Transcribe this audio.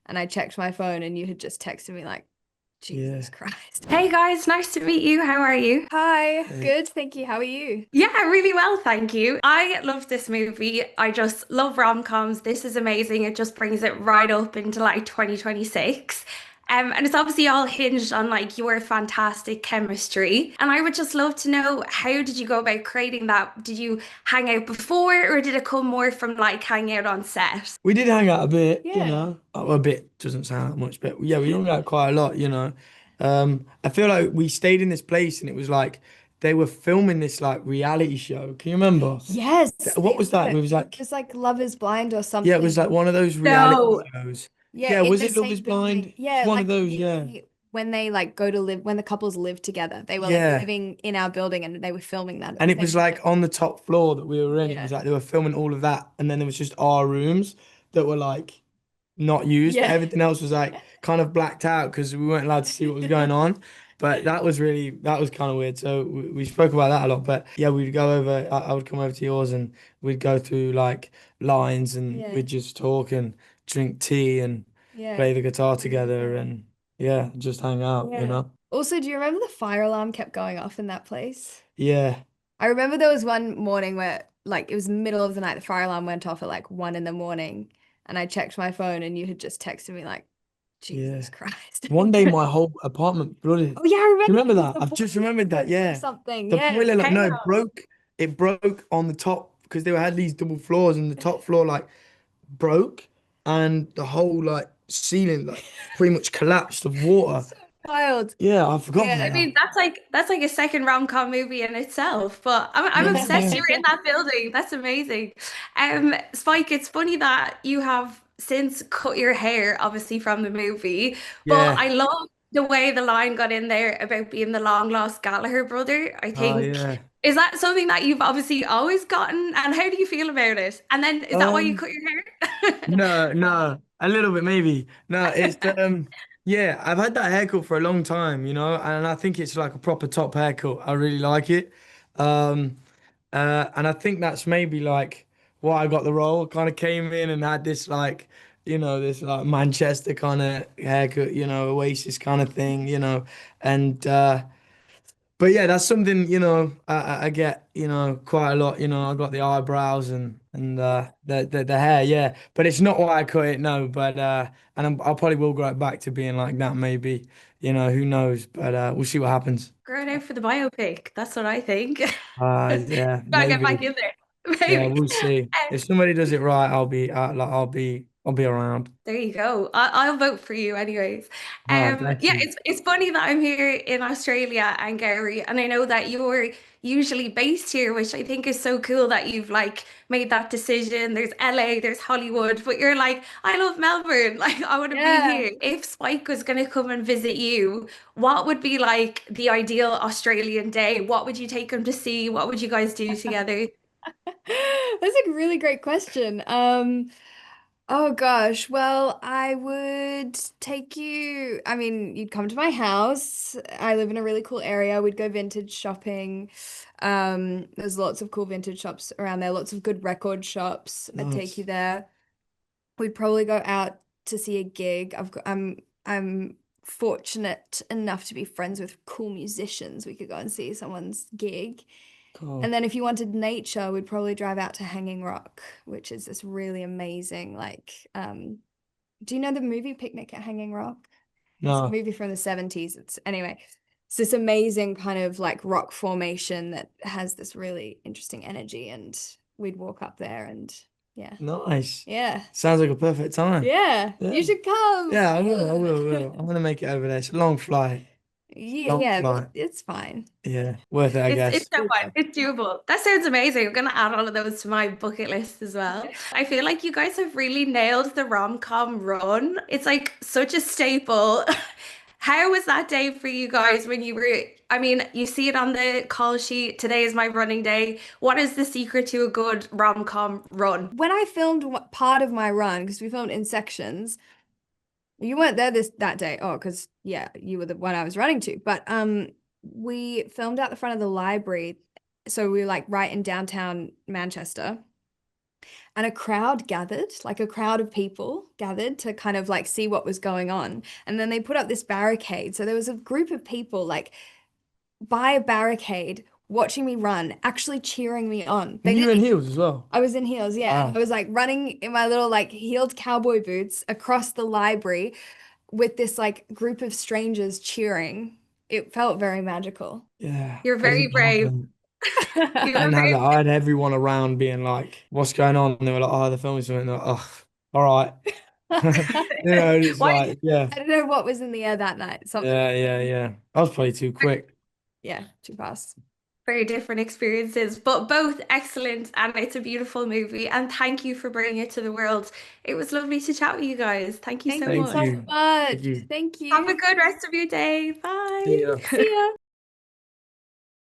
and I checked my phone and you had just texted me like, Yeah. Jesus Christ. Hey guys, nice to meet you. How are you? Hi, Hey. good, thank you. How are you? Yeah, really well, thank you. I love this movie. I just love rom-coms. This is amazing. It just brings it right up into like 2026. And it's obviously all hinged on like your fantastic chemistry. And I would just love to know, how did you go about creating that? Did you hang out before or did it come more from like hanging out on set? We did hang out a bit, Yeah. Oh, a bit doesn't sound that much, but yeah, we hung out quite a lot. I feel like we stayed in this place and it was like they were filming this like reality show. Can you remember? Yes, What they was that? were. It was It like, was like Love is Blind or yeah, it was like something. one of those reality No. shows. Yeah, Yeah, in was the it Love is same building. Blind? It's Yeah, one of like those, yeah. when they like go to live when the couples live together. They were like Yeah. living in our building and they were filming that at And the it was same time. like on the top floor that we were in. It Yeah. was like they were filming all of that, and then there was just our rooms that were like not used. Yeah. Everything else was like kind of blacked out because we weren't allowed to see what was going on. But that was kind of weird. So we spoke about that a lot. But yeah, we'd go over. I would come over to yours, and we'd go through like lines, and Yeah. we'd just talk and drink tea and Yeah. play the guitar Really together, fun. and yeah, just hang out. Yeah. Also, do you remember the fire alarm kept going off in that place? Yeah. I remember there was one morning where like it was the middle of the night, the fire alarm went off at like 1 in the morning, and I checked my phone and you had just texted me like, Yeah. Jesus Christ. One day my whole apartment flooded. Oh yeah, I Do you remember remember it was that? the I've just boiler remembered that. or Yeah. something. The Yeah. boiler, like, no, it Chaos. broke. It broke on the top because they had these double floors and the top floor like broke and the whole like ceiling like pretty much collapsed of water. So wild. Yeah, I forgot Yeah. I about that. mean, that's like a second rom-com movie in itself, but I'm Yeah. obsessed you're in that building. That's amazing. Spike, it's funny that you have since cut your hair, obviously from the movie, but Yeah. I love the way the line got in there about being the long lost Gallagher brother. I Oh think, yeah. is that something that you've obviously always gotten, and how do you feel about it? And then is that why you Um, cut your hair? no, a little bit maybe. No, it's yeah, I've had that haircut for a long time, and I think it's like a proper top haircut. I really like it. Um, and I think that's maybe like why I got the role. Kind of came in and had this like, this like Manchester kind of haircut, Oasis kind of thing, and but yeah, that's something, I get, quite a lot, I got the eyebrows and the hair, yeah. But it's not why I cut it, no, but and I probably will grow it back to being like that maybe, who knows, but we'll see what happens. Growing out for the biopic. That's what I think. Yeah, Gotta get back maybe. in there. Yeah, Maybe. we'll see. If somebody does it right, I'll be around. There you go. I'll vote for you anyways. Thank Yeah, you. it's funny that I'm here in Australia and Gary, and I know that you're usually based here, which I think is so cool that you've like made that decision. There's LA, there's Hollywood, but you're like, I love Melbourne. Like I want to be Yeah. here. If Spike was gonna come and visit you, what would be like the ideal Australian day? What would you take him to see? What would you guys do together? That's a really great question. Oh gosh, well, I would take you, I mean, you'd come to my house. I live in a really cool area. We'd go vintage shopping. There's lots of cool vintage shops around there, lots of good record shops. I'd take you Nice. there. We'd probably go out to see a gig. I'm fortunate enough to be friends with cool musicians. We could go and see someone's gig. And Cool. then if you wanted nature, we'd probably drive out to Hanging Rock, which is this really amazing, like, do you know the movie Picnic at Hanging Rock? It's a No. movie from the 70s. It's this amazing kind of like rock formation that has this really interesting energy, and we'd walk up there and yeah. Nice. Yeah. Sounds like a perfect time. Yeah. Yeah. You should come. Yeah, I will. I'm gonna make it over there. It's a long flight. Yeah, Long yeah, but flight. it's fine. Yeah. Worth it, I It's guess. so Really fun. good. It's doable. That sounds amazing. I'm gonna add all of those to my bucket list as well. I feel like you guys have really nailed the rom-com run. It's like such a staple. How was that day for you guys when you were, I mean, you see it on the call sheet. Today is my running day. What is the secret to a good rom-com run? When I filmed part of my run, because we filmed in sections, you weren't there that day. Oh, because yeah, you were the one I was running to. But we filmed out the front of the library. So we were like right in downtown Manchester. and a crowd gathered, like a crowd of people gathered to kind of like see what was going on. And then they put up this barricade. So there was a group of people like by a barricade watching me run, actually cheering me on. They And you didn't in heels as well. I was in heels, yeah. And I Wow. was like running in my little like heeled cowboy boots across the library with this like group of strangers cheering. It felt very magical. Yeah. You're I very didn't have brave. them. You I were didn't have very that. I had everyone around being like, "What's going on?" And they were like, "Oh, the film's something." Like, oh, all right. It's Why? like, yeah, I don't know what was in the air that night. Something, yeah. I was probably too quick. yeah, too fast. Very different experiences, but both excellent, and it's a beautiful movie. And thank you for bringing it to the world. It was lovely to chat with you guys. Thank you Thank so you Thank much. so you. much. Thank you. Thank Have a you. good rest of your day. See Bye. ya. See ya.